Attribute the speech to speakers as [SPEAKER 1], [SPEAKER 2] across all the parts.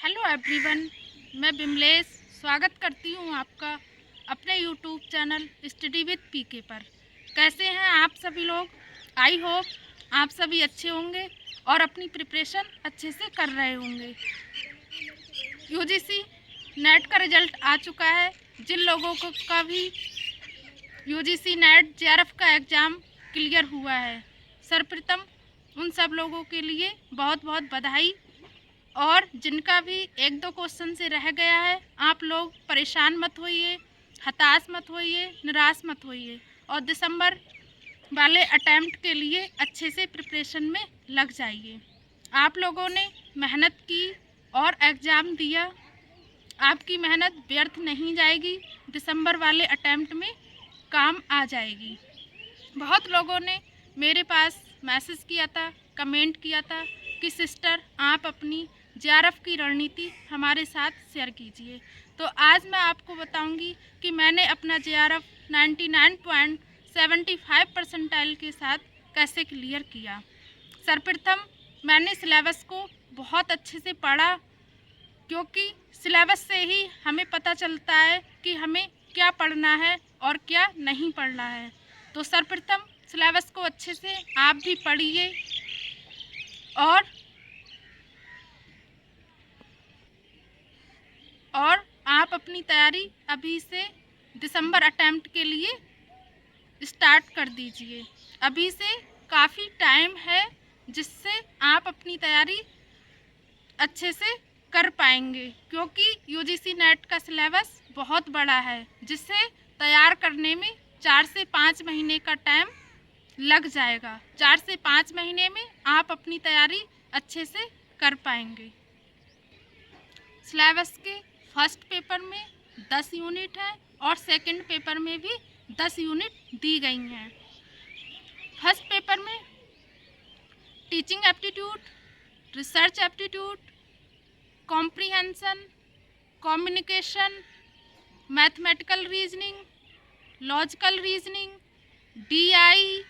[SPEAKER 1] Hello everyone, मैं बिमलेश स्वागत करती हूँ आपका अपने यूट्यूब चैनल स्टडी विद पीके पर। कैसे हैं आप सभी लोग? आई होप आप सभी अच्छे होंगे और अपनी प्रिपरेशन अच्छे से कर रहे होंगे। यूजीसी नेट का रिजल्ट आ चुका है। जिन लोगों को का भी यूजीसी नेट जेआरएफ का एग्ज़ाम क्लियर हुआ है, सर्वप्रथम उन सब लोगों के लिए बहुत बहुत बधाई। और जिनका भी एक दो क्वेश्चन से रह गया है, आप लोग परेशान मत होइए, हताश मत होइए, निराश मत होइए और दिसंबर वाले अटैम्प्ट के लिए अच्छे से प्रिपरेशन में लग जाइए। आप लोगों ने मेहनत की और एग्ज़ाम दिया, आपकी मेहनत व्यर्थ नहीं जाएगी, दिसंबर वाले अटैम्प्ट में काम आ जाएगी। बहुत लोगों ने मेरे पास मैसेज किया था, कमेंट किया था कि सिस्टर आप अपनी जेआरएफ की रणनीति हमारे साथ शेयर कीजिए। तो आज मैं आपको बताऊंगी कि मैंने अपना जेआरएफ 99.75 परसेंटाइल के साथ कैसे क्लियर किया। सर्वप्रथम मैंने सिलेबस को बहुत अच्छे से पढ़ा, क्योंकि सिलेबस से ही हमें पता चलता है कि हमें क्या पढ़ना है और क्या नहीं पढ़ना है। तो सर्वप्रथम सिलेबस को अच्छे से आप भी पढ़िए और आप अपनी तैयारी अभी से दिसंबर अटैम्प्ट के लिए स्टार्ट कर दीजिए। अभी से काफ़ी टाइम है, जिससे आप अपनी तैयारी अच्छे से कर पाएंगे, क्योंकि यूजीसी नेट का सिलेबस बहुत बड़ा है, जिसे तैयार करने में 4 से 5 महीने का टाइम लग जाएगा। 4 से 5 महीने में आप अपनी तैयारी अच्छे से कर पाएंगे। सिलेबस के फर्स्ट पेपर में 10 यूनिट है और सेकंड पेपर में भी 10 यूनिट दी गई हैं। फर्स्ट पेपर में teaching aptitude, research aptitude, comprehension, communication, mathematical reasoning, logical reasoning, DI,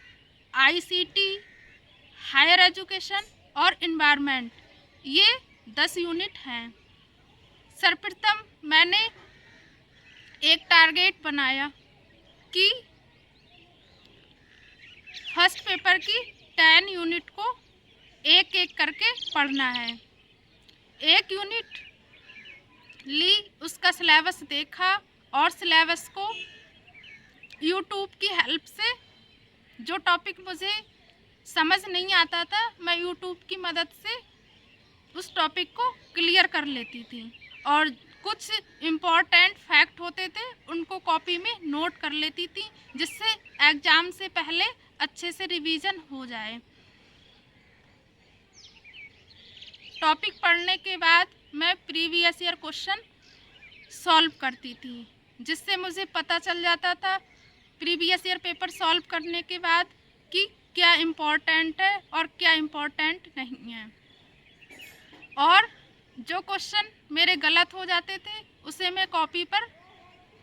[SPEAKER 1] ICT, higher education और इन्वायरमेंट, ये 10 यूनिट हैं। सर्वप्रथम मैंने एक टारगेट बनाया कि फर्स्ट पेपर की 10 यूनिट को एक एक करके पढ़ना है। एक यूनिट ली, उसका सिलेबस देखा और सिलेबस को यूट्यूब की हेल्प से, जो टॉपिक मुझे समझ नहीं आता था, मैं यूट्यूब की मदद से उस टॉपिक को क्लियर कर लेती थी और कुछ इम्पॉर्टेंट फैक्ट होते थे उनको कॉपी में नोट कर लेती थी, जिससे एग्ज़ाम से पहले अच्छे से रिवीजन हो जाए। टॉपिक पढ़ने के बाद मैं प्रीवियस ईयर क्वेश्चन सॉल्व करती थी, जिससे मुझे पता चल जाता था प्रीवियस ईयर पेपर सॉल्व करने के बाद कि क्या इम्पोर्टेंट है और क्या इम्पोर्टेंट नहीं है। और जो क्वेश्चन मेरे गलत हो जाते थे उसे मैं कॉपी पर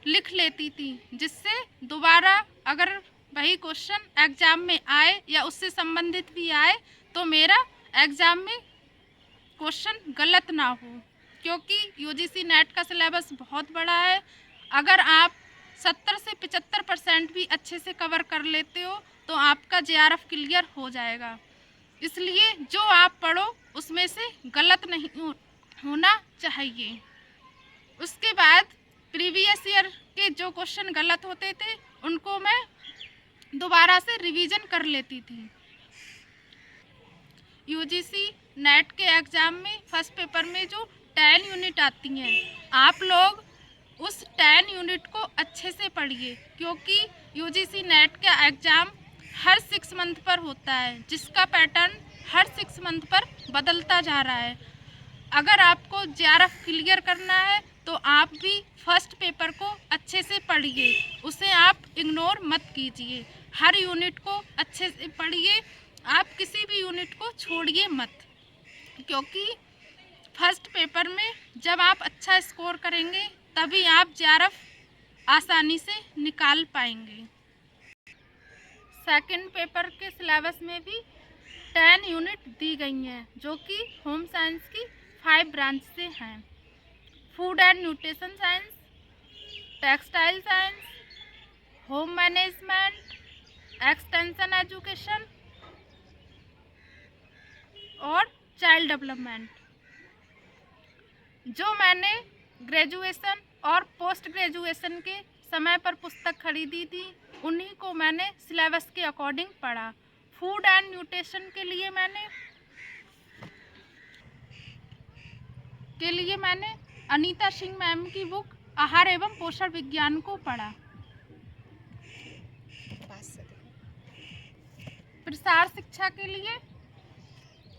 [SPEAKER 1] लिख लेती थी, जिससे दोबारा अगर वही क्वेश्चन एग्ज़ाम में आए या उससे संबंधित भी आए तो मेरा एग्ज़ाम में क्वेश्चन गलत ना हो, क्योंकि यूजीसी नेट का सिलेबस बहुत बड़ा है। अगर आप 70 से 75% भी अच्छे से कवर कर लेते हो तो आपका जेआरएफ क्लियर हो जाएगा। इसलिए जो आप पढ़ो उसमें से गलत नहीं होना चाहिए। उसके बाद प्रीवियस ईयर के जो क्वेश्चन गलत होते थे उनको मैं दोबारा से रिवीजन कर लेती थी। यूजीसी नेट के एग्ज़ाम में फर्स्ट पेपर में जो 10 यूनिट आती हैं, आप लोग उस 10 यूनिट को अच्छे से पढ़िए, क्योंकि यूजीसी नेट का एग्ज़ाम हर 6 मंथ पर होता है, जिसका पैटर्न हर 6 मंथ पर बदलता जा रहा है। अगर आपको जेआरएफ क्लियर करना है तो आप भी फर्स्ट पेपर को अच्छे से पढ़िए, उसे आप इग्नोर मत कीजिए। हर यूनिट को अच्छे से पढ़िए, आप किसी भी यूनिट को छोड़िए मत, क्योंकि फर्स्ट पेपर में जब आप अच्छा स्कोर करेंगे तभी आप जेआरएफ आसानी से निकाल पाएंगे। सेकंड पेपर के सिलेबस में भी 10 यूनिट दी गई हैं, जो कि होम साइंस की 5 ब्रांच से हैं। Food and nutrition science, textile science, home management, extension education और चाइल्ड डेवलपमेंट। जो मैंने ग्रेजुएशन और पोस्ट ग्रेजुएशन के समय पर पुस्तक खरीदी थी, उन्हीं को मैंने सिलेबस के अकॉर्डिंग पढ़ा। फूड एंड न्यूट्रिशन के लिए मैंने अनीता सिंह मैम की बुक आहार एवं पोषण विज्ञान को पढ़ा। प्रसार शिक्षा के लिए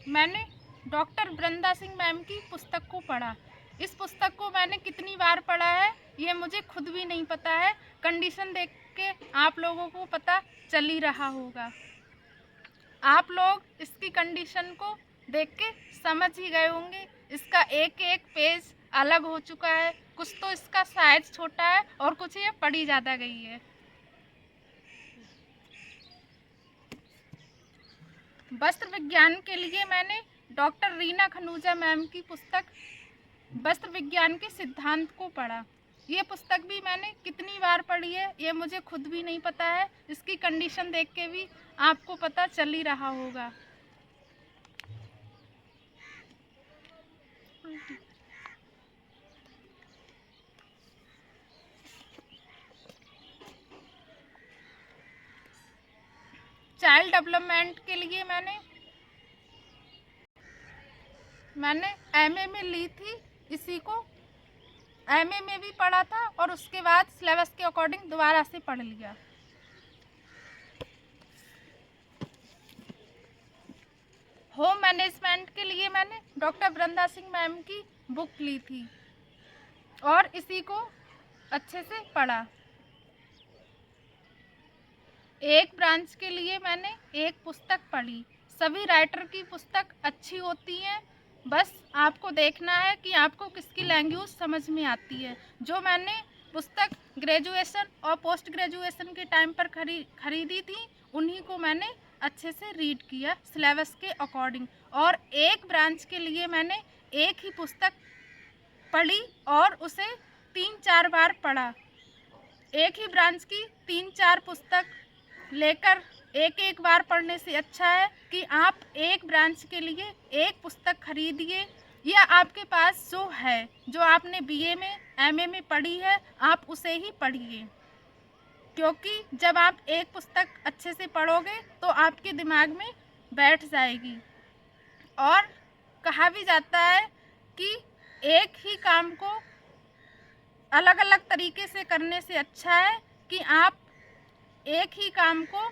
[SPEAKER 1] मैंने डॉक्टर वृंदा सिंह मैम की पुस्तक को पढ़ा। इस पुस्तक को मैंने कितनी बार पढ़ा है ये मुझे खुद भी नहीं पता है, कंडीशन देख के आप लोगों को पता चल ही रहा होगा। आप लोग इसकी कंडीशन को देख के समझ ही गए होंगे। इसका एक एक पेज अलग हो चुका है, कुछ तो इसका साइज छोटा है और कुछ ये पढ़ी ज़्यादा गई है। वस्त्र विज्ञान के लिए मैंने डॉक्टर रीना खनूजा मैम की पुस्तक वस्त्र विज्ञान के सिद्धांत को पढ़ा। ये पुस्तक भी मैंने कितनी बार पढ़ी है ये मुझे खुद भी नहीं पता है, इसकी कंडीशन देख के भी आपको पता चल ही रहा होगा। चाइल्ड डेवलपमेंट के लिए मैंने एमए में ली थी, इसी को एमए में भी पढ़ा था और उसके बाद सिलेबस के अकॉर्डिंग दोबारा से पढ़ लिया। होम मैनेजमेंट के लिए मैंने डॉक्टर वृंदा सिंह मैम की बुक ली थी और इसी को अच्छे से पढ़ा। एक ब्रांच के लिए मैंने एक पुस्तक पढ़ी। सभी राइटर की पुस्तक अच्छी होती हैं, बस आपको देखना है कि आपको किसकी लैंग्वेज समझ में आती है। जो मैंने पुस्तक ग्रेजुएशन और पोस्ट ग्रेजुएशन के टाइम पर खरीदी थी, उन्हीं को मैंने अच्छे से रीड किया सिलेबस के अकॉर्डिंग। और एक ब्रांच के लिए मैंने एक ही पुस्तक पढ़ी और उसे 3-4 बार पढ़ा। एक ही ब्रांच की 3-4 पुस्तक लेकर एक बार पढ़ने से अच्छा है कि आप एक ब्रांच के लिए एक पुस्तक खरीदिए, या आपके पास जो है, जो आपने बीए में एमए में पढ़ी है, आप उसे ही पढ़िए। क्योंकि जब आप एक पुस्तक अच्छे से पढ़ोगे तो आपके दिमाग में बैठ जाएगी। और कहा भी जाता है कि एक ही काम को अलग अलग तरीके से करने से अच्छा है कि आप एक ही काम को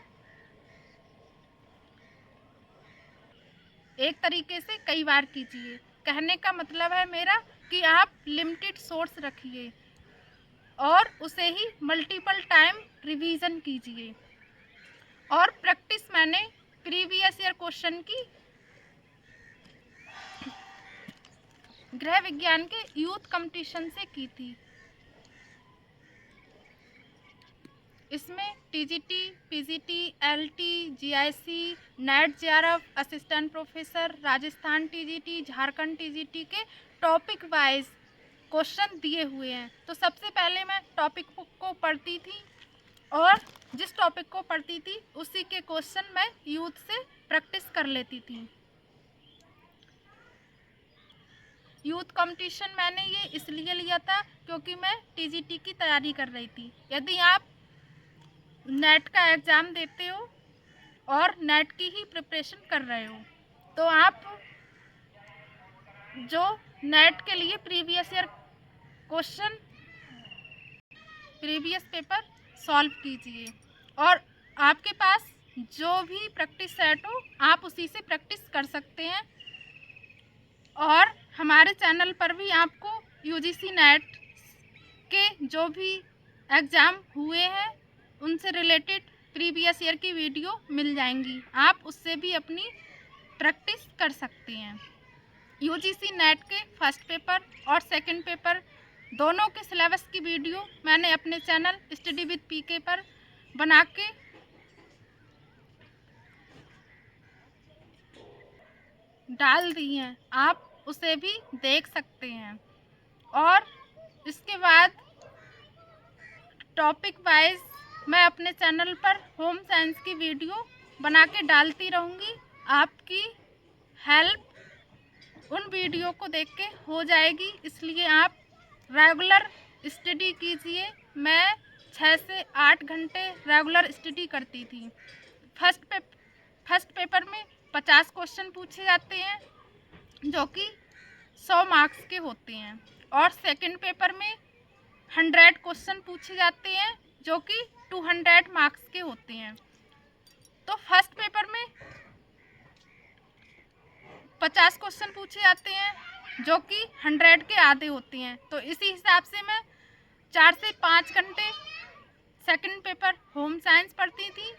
[SPEAKER 1] एक तरीके से कई बार कीजिए। कहने का मतलब है मेरा कि आप लिमिटेड सोर्स रखिए और उसे ही मल्टीपल टाइम रिवीजन कीजिए। और प्रैक्टिस मैंने प्रीवियस ईयर क्वेश्चन की गृह विज्ञान के यूथ कंपटीशन से की थी। इसमें TGT, PGT, LT, GIC, net JRF, assistant professor, Rajasthan TGT, Jharkhand TGT के टॉपिक वाइज क्वेश्चन दिए हुए हैं। तो सबसे पहले मैं टॉपिक को पढ़ती थी और जिस टॉपिक को पढ़ती थी उसी के क्वेश्चन मैं यूथ से प्रैक्टिस कर लेती थी। यूथ कंपटीशन मैंने ये इसलिए लिया था क्योंकि मैं टीजीटी की तैयारी कर रही थी। यदि आप नेट का एग्ज़ाम देते हो और नेट की ही प्रिपरेशन कर रहे हो तो आप जो नेट के लिए previous year question, previous paper solve कीजिए और आपके पास जो भी प्रैक्टिस सेट हो आप उसी से प्रैक्टिस कर सकते हैं। और हमारे चैनल पर भी आपको यूजीसी नेट के जो भी एग्ज़ाम हुए हैं उनसे रिलेटेड प्रीवियस ईयर की वीडियो मिल जाएंगी, आप उससे भी अपनी प्रैक्टिस कर सकते हैं। यूजीसी नेट के फर्स्ट पेपर और सेकंड पेपर दोनों के सिलेबस की वीडियो मैंने अपने चैनल स्टडी विद पीके पर बना के डाल दी हैं। आप उसे भी देख सकते हैं। और इसके बाद टॉपिक वाइज मैं अपने चैनल पर होम साइंस की वीडियो बना के डालती रहूँगी। आपकी हेल्प उन वीडियो को देख के हो जाएगी, इसलिए आप रेगुलर स्टडी कीजिए। मैं 6 से 8 घंटे रेगुलर स्टडी करती थी। फर्स्ट पेपर में 50 क्वेश्चन पूछे जाते हैं जो कि 100 मार्क्स के होते हैं, और सेकंड पेपर में 100 क्वेश्चन पूछे जाते हैं जो कि 200 मार्क्स के होते हैं। तो फर्स्ट पेपर में 50 क्वेश्चन पूछे जाते हैं जो कि 100 के आधे होते हैं। तो इसी हिसाब से मैं 4 से 5 घंटे सेकंड पेपर होम साइंस पढ़ती थी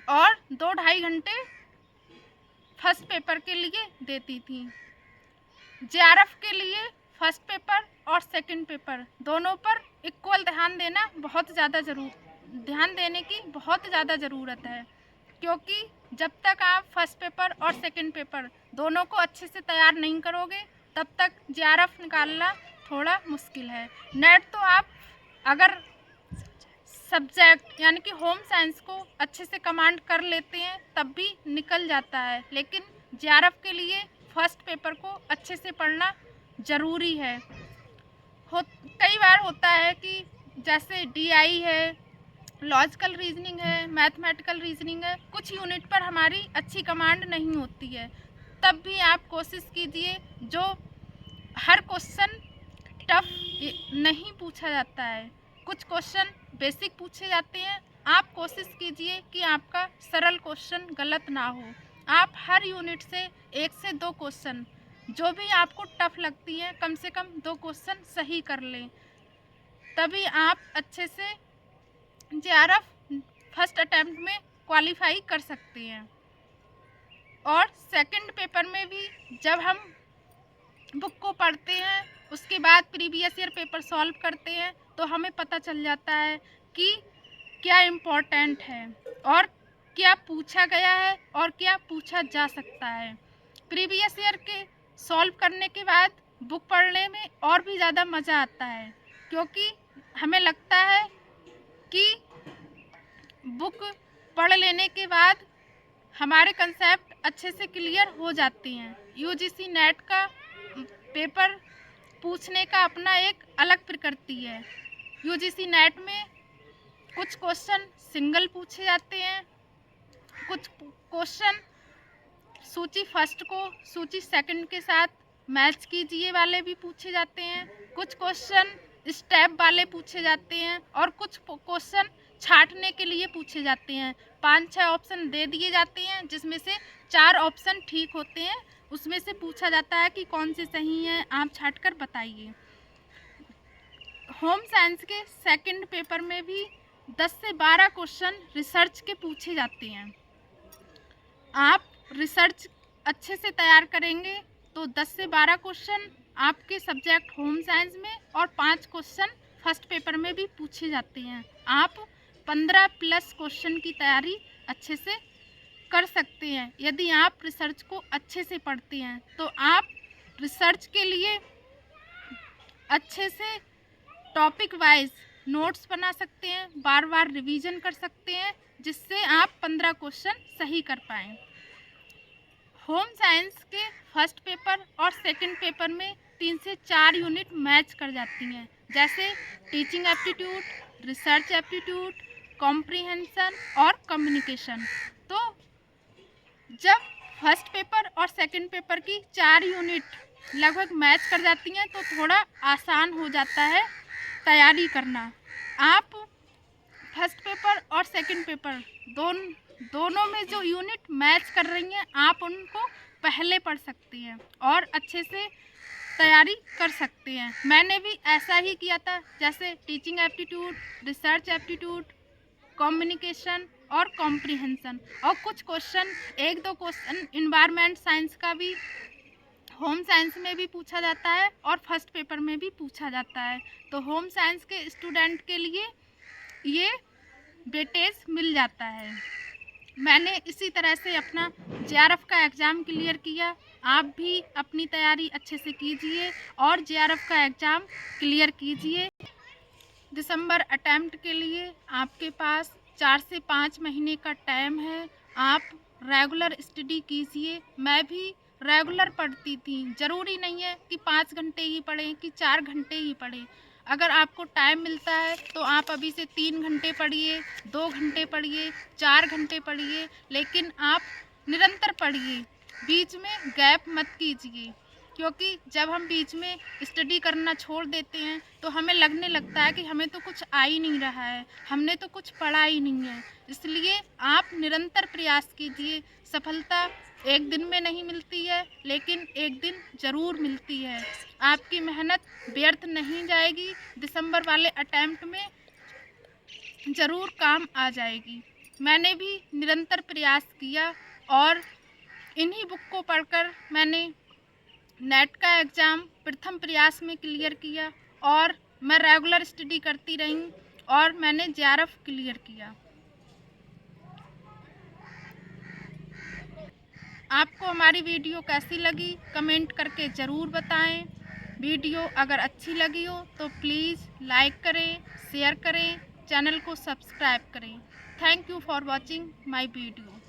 [SPEAKER 1] और 2-2.5 घंटे फर्स्ट पेपर के लिए देती थी। जेआरएफ के लिए फर्स्ट पेपर और सेकंड पेपर दोनों पर इक्वल ध्यान देने की बहुत ज़्यादा ज़रूरत है, क्योंकि जब तक आप फर्स्ट पेपर और सेकंड पेपर दोनों को अच्छे से तैयार नहीं करोगे तब तक जेआरएफ निकालना थोड़ा मुश्किल है। नेट तो आप अगर सब्जेक्ट यानी कि होम साइंस को अच्छे से कमांड कर लेते हैं तब भी निकल जाता है, लेकिन जेआरएफ के लिए फर्स्ट पेपर को अच्छे से पढ़ना ज़रूरी है। कई बार होता है कि जैसे डीआई है, लॉजिकल रीजनिंग है, मैथमेटिकल रीजनिंग है, कुछ यूनिट पर हमारी अच्छी कमांड नहीं होती है, तब भी आप कोशिश कीजिए। जो हर क्वेश्चन टफ नहीं पूछा जाता है, कुछ क्वेश्चन बेसिक पूछे जाते हैं। आप कोशिश कीजिए कि आपका सरल क्वेश्चन गलत ना हो। आप हर यूनिट से 1 से 2 क्वेश्चन जो भी आपको टफ लगती है कम से कम 2 क्वेश्चन सही कर लें, तभी आप अच्छे से जेआरएफ फर्स्ट अटेम्प्ट में क्वालिफाई कर सकते हैं। और सेकंड पेपर में भी जब हम बुक को पढ़ते हैं उसके बाद प्रीवियस ईयर पेपर सॉल्व करते हैं तो हमें पता चल जाता है कि क्या इम्पोर्टेंट है और क्या पूछा गया है और क्या पूछा जा सकता है। प्रीवियस ईयर के सॉल्व करने के बाद बुक पढ़ने में और भी ज़्यादा मज़ा आता है, क्योंकि हमें लगता है कि बुक पढ़ लेने के बाद हमारे कंसेप्ट अच्छे से क्लियर हो जाते हैं। यूजीसी नेट का पेपर पूछने का अपना एक अलग प्रकृति है। यूजीसी नेट में कुछ क्वेश्चन सिंगल पूछे जाते हैं, कुछ क्वेश्चन सूची फर्स्ट को सूची सेकंड के साथ मैच कीजिए वाले भी पूछे जाते हैं, कुछ क्वेश्चन स्टेप वाले पूछे जाते हैं और कुछ क्वेश्चन छांटने के लिए पूछे जाते हैं। 5-6 ऑप्शन दे दिए जाते हैं जिसमें से 4 ऑप्शन ठीक होते हैं, उसमें से पूछा जाता है कि कौन से सही हैं, आप छांट कर बताइए। होम साइंस के सेकंड पेपर में भी 10 से 12 क्वेश्चन रिसर्च के पूछे जाते हैं। आप रिसर्च अच्छे से तैयार करेंगे तो 10 से 12 क्वेश्चन आपके सब्जेक्ट होम साइंस में और 5 क्वेश्चन फर्स्ट पेपर में भी पूछे जाते हैं। आप 15+ क्वेश्चन की तैयारी अच्छे से कर सकते हैं। यदि आप रिसर्च को अच्छे से पढ़ते हैं तो आप रिसर्च के लिए अच्छे से टॉपिक वाइज नोट्स बना सकते हैं, बार बार रिवीजन कर सकते हैं, जिससे आप 15 क्वेश्चन सही कर पाएँ। होम साइंस के फर्स्ट पेपर और सेकंड पेपर में 3 से 4 यूनिट मैच कर जाती हैं, जैसे teaching aptitude, research aptitude, comprehension और कम्युनिकेशन। तो जब फर्स्ट पेपर और सेकंड पेपर की 4 यूनिट लगभग मैच कर जाती हैं तो थोड़ा आसान हो जाता है तैयारी करना। आप फर्स्ट पेपर और सेकंड पेपर दोनों में जो यूनिट मैच कर रही हैं आप उनको पहले पढ़ सकते हैं और अच्छे से तैयारी कर सकते हैं। मैंने भी ऐसा ही किया था, जैसे teaching aptitude, research aptitude, communication और कॉम्प्रिहेंशन, और कुछ क्वेश्चन 1-2 क्वेश्चन इन्वायरमेंट साइंस का भी होम साइंस में भी पूछा जाता है और फर्स्ट पेपर में भी पूछा जाता है। तो होम साइंस के स्टूडेंट के लिए ये वेटेज मिल जाता है। मैंने इसी तरह से अपना जेआरएफ का एग्ज़ाम क्लियर किया। आप भी अपनी तैयारी अच्छे से कीजिए और जेआरएफ का एग्ज़ाम क्लियर कीजिए। दिसंबर अटेम्प्ट के लिए आपके पास 4 से 5 महीने का टाइम है। आप रेगुलर स्टडी कीजिए। मैं भी रेगुलर पढ़ती थी। ज़रूरी नहीं है कि 5 घंटे ही पढ़ें कि 4 घंटे ही पढ़ें। अगर आपको टाइम मिलता है तो आप अभी से 3 घंटे पढ़िए, 2 घंटे पढ़िए, 4 घंटे पढ़िए, लेकिन आप निरंतर पढ़िए। बीच में गैप मत कीजिए, क्योंकि जब हम बीच में स्टडी करना छोड़ देते हैं तो हमें लगने लगता है कि हमें तो कुछ आ ही नहीं रहा है, हमने तो कुछ पढ़ा ही नहीं है। इसलिए आप निरंतर प्रयास कीजिए। सफलता एक दिन में नहीं मिलती है, लेकिन एक दिन ज़रूर मिलती है। आपकी मेहनत व्यर्थ नहीं जाएगी। दिसंबर वाले अटेम्प्ट में ज़रूर काम आ जाएगी। मैंने भी निरंतर प्रयास किया और इन्हीं बुक को पढ़कर मैंने नेट का एग्ज़ाम प्रथम प्रयास में क्लियर किया और मैं रेगुलर स्टडी करती रही और मैंने जेआरएफ क्लियर किया। आपको हमारी वीडियो कैसी लगी कमेंट करके ज़रूर बताएं। वीडियो अगर अच्छी लगी हो तो प्लीज़ लाइक करें, शेयर करें, चैनल को सब्सक्राइब करें। Thank you for watching my video.